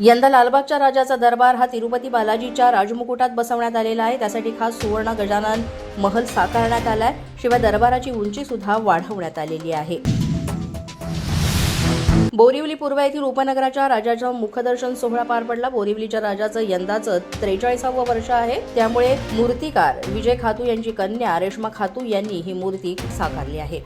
यंदा लालबागच्या राजाचा दरबार हा तिरुपती बालाजीच्या राजमुकुटात बसवण्यात आलेला आहे। त्यासाठी खास सुवर्ण गजानन महल साकारण्यात आलाय। शिवाय दरबाराची उंची सुद्धा वाढवण्यात आलेली आहे। बोरिवली पूर्व येथील उपनगराच्या राजाचा मुखदर्शन सोहळा पार पडला। बोरिवलीच्या राजाचं यंदाचं 43वं वर्ष आहे। त्यामुळे मूर्तिकार विजय खातू यांची कन्या रेश्मा खातू यांनी ही मूर्ती साकारली आहे।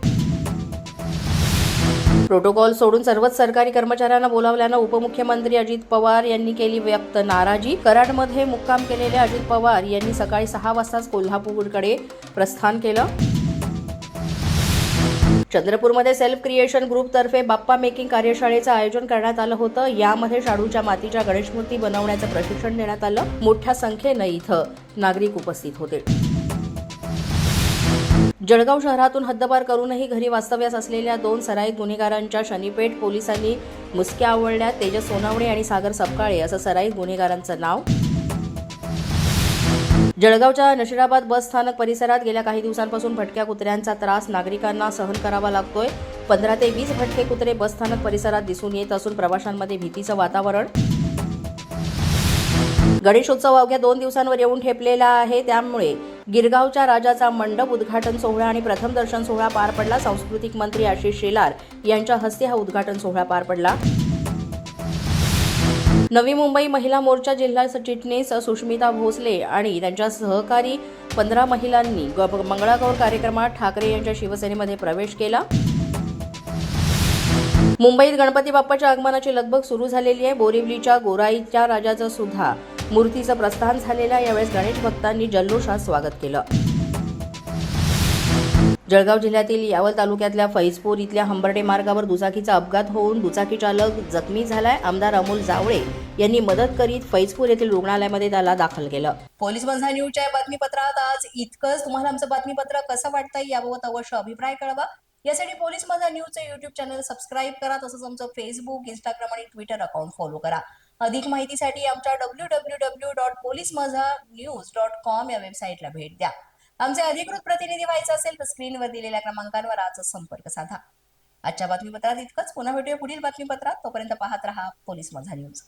प्रोटोकॉल सोडून सर्वच सरकारी कर्मचाऱ्यांना बोलावल्यानं उपमुख्यमंत्री अजित पवार यांनी केली व्यक्त नाराजी। कराडमध्ये मुक्काम केलेले अजित पवार यांनी सकाळी 6 वाजताच कोल्हापूरकडे प्रस्थान केलं। चंद्रपूरमध्ये सेल्फ क्रिएशन ग्रुपतर्फे बाप्पा मेकिंग कार्यशाळेचं आयोजन करण्यात आलं होतं। यामध्ये शाडूच्या मातीच्या गणेश मूर्ती बनवण्याचं प्रशिक्षण देण्यात आलं। मोठ्या संख्येनं इथं नागरिक उपस्थित होते। जळगाव शहरातून हद्दपार करूनही घरी वास्तव्यास असलेल्या 2 सराईत गुन्हेगारांच्या शनीपेठ पोलिसांनी मुसक्या आवळल्या। तेजस सोनावणे आणि सागर सपकाळे असं सराईत गुन्हेगारांचं नाव। जळगावच्या नशिराबाद बस स्थानक परिसरात गेल्या काही दिवसांपासून भटक्या कुत्र्यांचा त्रास नागरिकांना सहन करावा लागतोय। 15 ते 20 भटके कुत्रे बस स्थानक परिसरात दिसून येत असून प्रवाशांमध्ये भीतीचं वातावरण। गणेशोत्सव अवघ्या 2 दिवसांवर येऊन ठेपलेला आहे। त्यामुळे गिरगावच्या राजाचा मंडप उद्घाटन सोहळा आणि प्रथम दर्शन सोहळा पार पडला। सांस्कृतिक मंत्री आशिष शेलार यांच्या हस्ते हा उद्घाटन सोहळा पार पडला। नवी मुंबई महिला मोर्चा जिल्हा सरचिटणीस सुष्मिता भोसले आणि त्यांच्या सहकारी 15 महिलांनी मंगळागौर कार्यक्रमात ठाकरे यांच्या शिवसेनेमध्ये प्रवेश केला। मुंबईत गणपती बाप्पाच्या आगमनाची लगबग सुरू झालेली आहे। बोरिवलीच्या गोराईच्या राजाचं सुद्धा मूर्तीचं प्रस्थान झालेलं आहे। यावेळेस गणेश भक्तांनी जल्लोषात स्वागत केलं। जळगाव जिल्ह्यातील यावल तालुक्यातल्या फैजपूर इथल्या हंबर्डे मार्गावर दुचाकीचा अपघात होऊन दुचाकी चालक जखमी झालाय। आमदार अमोल जावळे यांनी मदत करीत फैजपूर येथील रुग्णालयामध्ये त्याला दाखल केलं। पोलीस माझा न्यूजच्या या बातमीपत्रात आज इतकंच। तुम्हाला आमचं बातमीपत्र कसं वाटतंय याबाबत अवश्य अभिप्राय कळवा। यासाठी पोलीस माझा न्यूजचं YouTube चॅनल सबस्क्राईब करा। तसंच आमचं फेसबुक, इंस्टाग्राम आणि ट्विटर अकाउंट फॉलो करा। अधिक माहितीसाठी आमच्या www.policemazhanews.com या वेबसाईटला भेट द्या। आमचे अधिकृत प्रतिनिधी व्हायचं असेल तर स्क्रीनवर दिलेल्या क्रमांकांवर आजच संपर्क साधा। आजच्या बातमीपत्रात इतकंच। पुन्हा भेटूया पुढील बातमीपत्रात। तोपर्यंत पाहत रहा पोलीस माझा न्यूज।